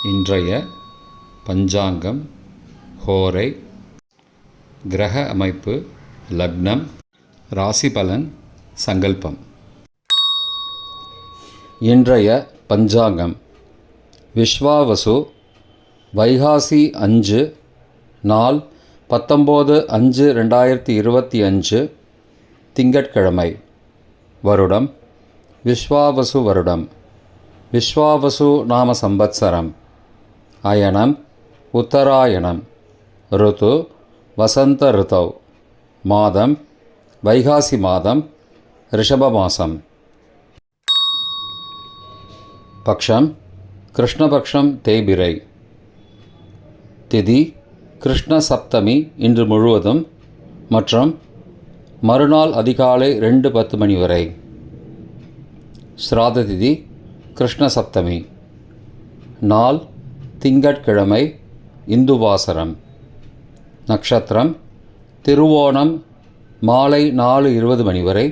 இன்றைய பஞ்சாங்கம், ஹோரை, கிரக அமைப்பு, லக்னம், ராசி பலன், சங்கல்பம். இன்றைய பஞ்சாங்கம் விஸ்வாவசு, வைகாசி 5, நாள் 19/5/2025, திங்கட்கிழமை. வருடம் விஸ்வாவசு வருடம். விஸ்வாவசு நாம சம்பத்சரம். அயனம் உத்தராயணம். ருத்து வசந்த ருத்தௌ. மாதம் வைகாசி மாதம், ரிஷப மாசம். பக்ஷம் கிருஷ்ணபக்ஷம் தேய்பிறை. திதி கிருஷ்ண சப்தமி இன்று முழுவதும் மற்றும் மறுநாள் அதிகாலை 2:10 மணி வரை. ஸ்ராத திதி கிருஷ்ண சப்தமி. நாள் திங்கட்கிழமை, இந்துவாசரம். நட்சத்திரம் திருவோணம் மாலை 4:20 மணி வரை,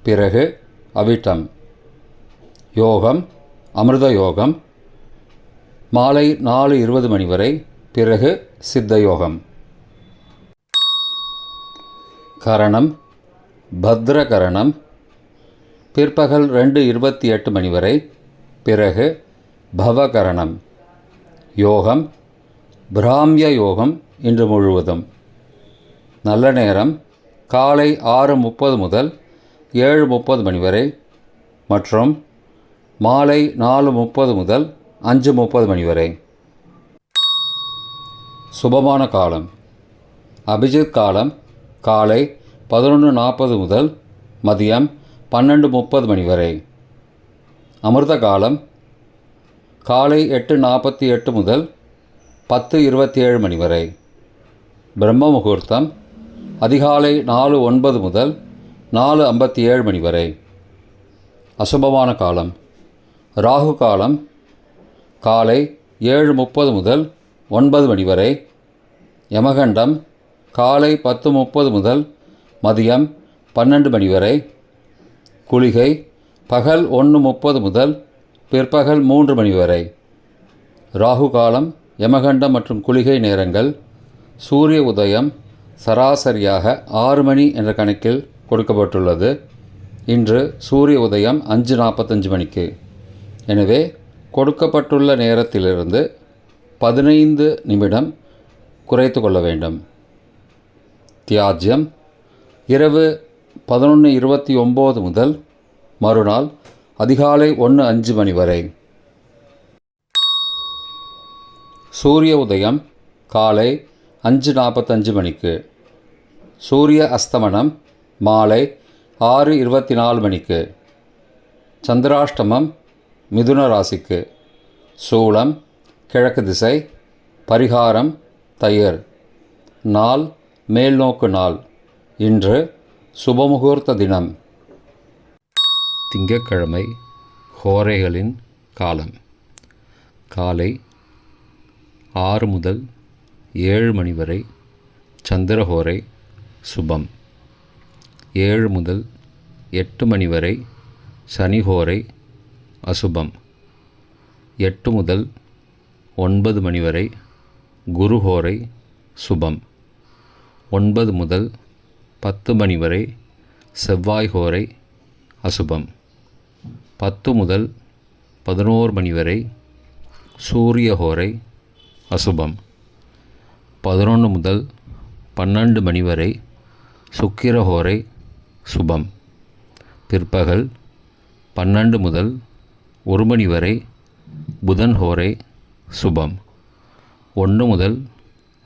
பிறகு அவிட்டம். யோகம் அமிர்த யோகம் மாலை 4:20 மணி வரை, பிறகு சித்த யோகம். கரணம் பத்ரகரணம் பிற்பகல் 2:28 மணி வரை, பிறகு பவகரணம். யோகம் பிராமிய யோகம் இன்று முழுவதும். நல்ல நேரம் காலை 6:30 முதல் 7:30 மணி வரை மற்றும் மாலை 4:30 முதல் 5:30 மணி வரை. சுபமான காலம் அபிஜித் காலம் காலை 11:40 முதல் மதியம் 12:30 மணி வரை. அமிர்த காலம் காலை 8:48 முதல் 10:27 மணி வரை. பிரம்ம முகூர்த்தம் அதிகாலை 4:09 முதல் 4:57 மணி வரை. அசுபமான காலம் ராகு காலம் காலை 7:30 முதல் 9 மணி வரை. யமகண்டம் காலை 10:30 முதல் மதியம் 12 மணி வரை. குளிகை பகல் 1:30 முதல் பிற்பகல் 3 மணி வரை. ராகு காலம், யமகண்டம் மற்றும் குளிகை நேரங்கள். சூரிய உதயம் சராசரியாக 6 மணி என்ற கணக்கில் கொடுக்கப்பட்டுள்ளது. இன்று சூரிய உதயம் 5:45 மணிக்கு. எனவே கொடுக்கப்பட்டுள்ள நேரத்திலிருந்து 15 நிமிடம் குறைத்து கொள்ள வேண்டும். தியாஜ்யம் இரவு 11:29 முதல் மறுநாள் அதிகாலை 1:05 மணி வரை. சூரிய உதயம் காலை 5:45 மணிக்கு. சூரிய அஸ்தமனம் மாலை 6:24 மணிக்கு. சந்திராஷ்டமம் மிதுன ராசிக்கு. சூலம் கிழக்கு திசை. பரிகாரம் தயிர். நாள் மேல்நோக்கு நாள். இன்று சுபமுகூர்த்த தினம். திங்கட்கிழமை ஹோரைகளின் காலம் காலை 6 முதல் 7 மணி வரை சந்திரஹோரை சுபம். 7 முதல் 8 மணி வரை சனிஹோரை அசுபம். 8 முதல் 9 மணி வரை குருஹோரை சுபம். 9 முதல் 10 மணி வரை செவ்வாய் ஹோரை அசுபம். 10 முதல் 11 மணி வரை சூரிய ஹோரை அசுபம். 11 முதல் 12 மணி வரை சுக்கிர ஹோரை சுபம். பிற்பகல் 12 முதல் 1 மணி வரை புதன் ஹோரை சுபம். 1 முதல்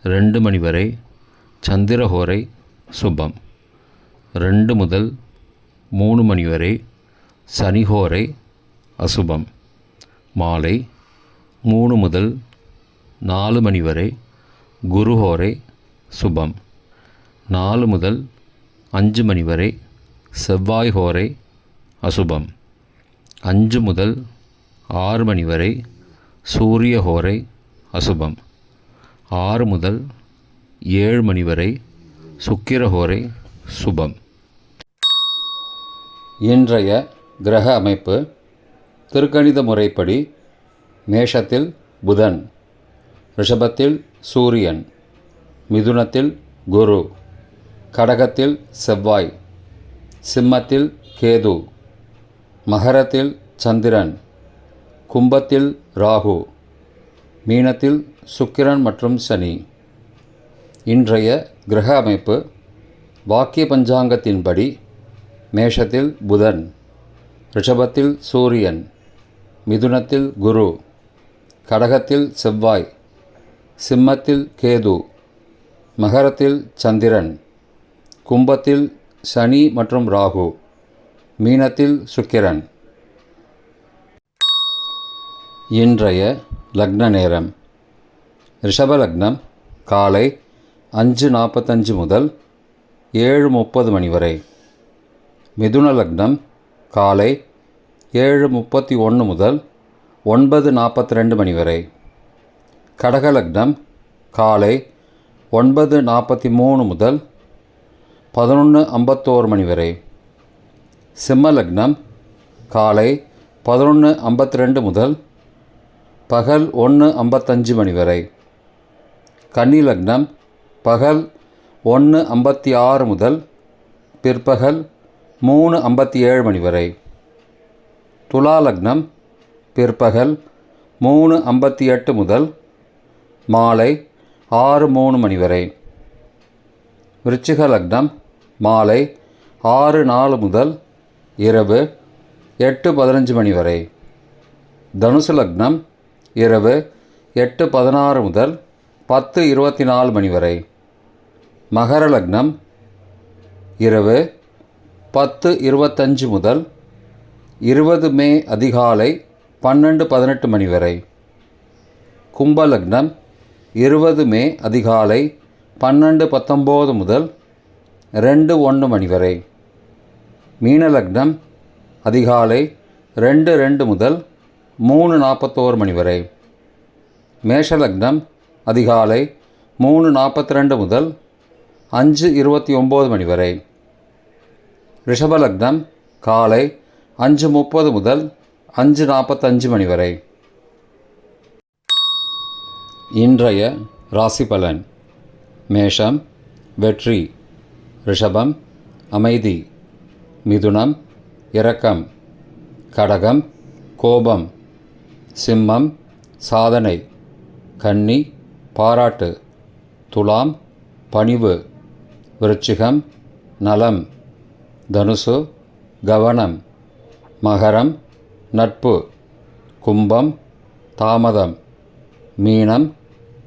2 மணி வரை சந்திர ஹோரை சுபம். 2 முதல் 3 மணி வரை சனிஹோரை அசுபம். மாலை 3 முதல் 4 மணி வரை குருஹோரை சுபம். 4 முதல் 5 மணி வரை செவ்வாய் ஹோரை அசுபம். 5 முதல் 6 மணி வரை சூரிய ஹோரை அசுபம். 6 முதல் 7 மணி வரை சுக்கிர ஹோரை சுபம். இன்றைய கிரக அமைப்பு திருக்கணித முறைப்படி மேஷத்தில் புதன், ரிஷபத்தில் சூரியன், மிதுனத்தில் குரு, கடகத்தில் செவ்வாய், சிம்மத்தில் கேது, மகரத்தில் சந்திரன், கும்பத்தில் ராகு, மீனத்தில் சுக்கிரன் மற்றும் சனி. இன்றைய கிரக அமைப்பு வாக்கிய பஞ்சாங்கத்தின்படி மேஷத்தில் புதன், ரிஷபத்தில் சூரியன், மிதுனத்தில் குரு, கடகத்தில் செவ்வாய், சிம்மத்தில் கேது, மகரத்தில் சந்திரன், கும்பத்தில் சனி மற்றும் ராகு, மீனத்தில் சுக்கிரன். இன்றைய லக்ன நேரம்: ரிஷப லக்னம் காலை 5:45 முதல் 7:30 மணி வரை. மிதுன லக்னம் காலை 7:31 முதல் 9:42 மணி வரை. கடக லக்னம் காலை 9:43 முதல் 11:51 மணி வரை. சிம்ம லக்னம் காலை 11:52 முதல் பகல் 1:55 மணி வரை. கன்னி லக்னம் பகல் 1:56 முதல் பிற்பகல் 3:57 மணி வரை. துலா லக்னம் பிற்பகல் 3:58 முதல் மாலை 6:03 மணி வரை. விருச்சிக லக்னம் மாலை 6:04 முதல் இரவு 8:15 மணி வரை. தனுசு லக்னம் இரவு 8:16 முதல் 10:24 மணி வரை. மகர லக்னம் இரவு 10:25 முதல் 20 மே அதிகாலை 12:18 மணி வரை. கும்ப லக்னம் 20 மே அதிகாலை 12:19 முதல் 2:01 மணி வரை. மீன லக்னம் அதிகாலை 2:02 முதல் 3:41 மணி வரை. மேஷ லக்னம் அதிகாலை 3:42 முதல் 5:29 மணி வரை. ரிஷப லக்னம் காலை 5:30 முதல் 5:45 மணி வரை. இன்றைய ராசி பலன்: மேஷம் வெற்றி, ரிஷபம் அமைதி, மிதுனம் இரக்கம், கடகம் கோபம், சிம்மம் சாதனை, கன்னி பாராட்டு, துலாம் பணிவு, விருச்சிகம் நலம், தனுசு கவனம், மகரம் நட்பு, கும்பம் தாமதம், மீனம்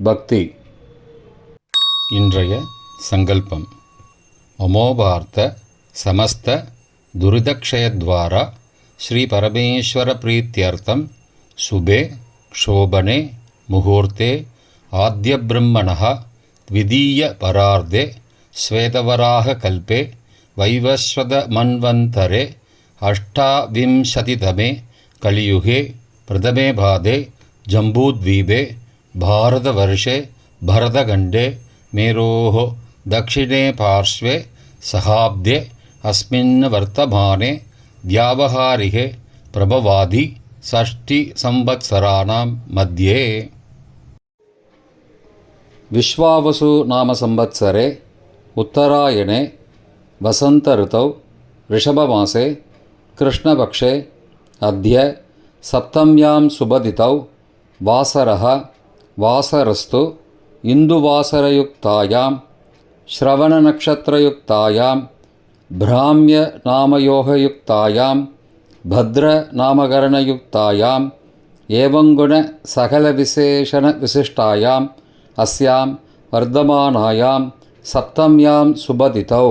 பக்தி. இன்றைய சங்கல்பம்: அமோபார்த்த சமஸ்த துரிதக்ஷயத்வாரா ஸ்ரீ பரமேஸ்வர பிரீத்யர்த்தம் சுபே க்ஷோபனே முகூர்த்தே ஆத்ய பிரம்மணः த்விதீய பரார்த்தே ஸ்வேதவராக கல்பே வைவஸ்வத மன்வந்தரே அஷ்டாவிம்சதிதமே கலியுகே பிரதமே பாதே ஜம்பூத்வீபே பாரதவர்ஷே பரதகண்டே மேரோः दक्षिणे पार्श्वे सहाब्दे अस्मिन् वर्तमाने व्यावहारिके प्रभवादि षष्टिसंवत्सराणां मध्ये विश्वावसु नाम संवत्सरे उत्तरायणे वसंत ऋतौ ऋषभमासे कृष्णपक्षे अद्य सप्तम्यां शुभदितौ वासरः वासरस्तु इन्दुवासरयुक्तायां श्रवणनक्षत्रयुक्तायां भ्राम्यनामयोगयुक्तायां भद्रनामकरणयुक्तायाम् एवंगुणसकलविशेषणविशिष्टायाम् अस्यां वर्धमानायां सप्तम्यां शुभतिथौ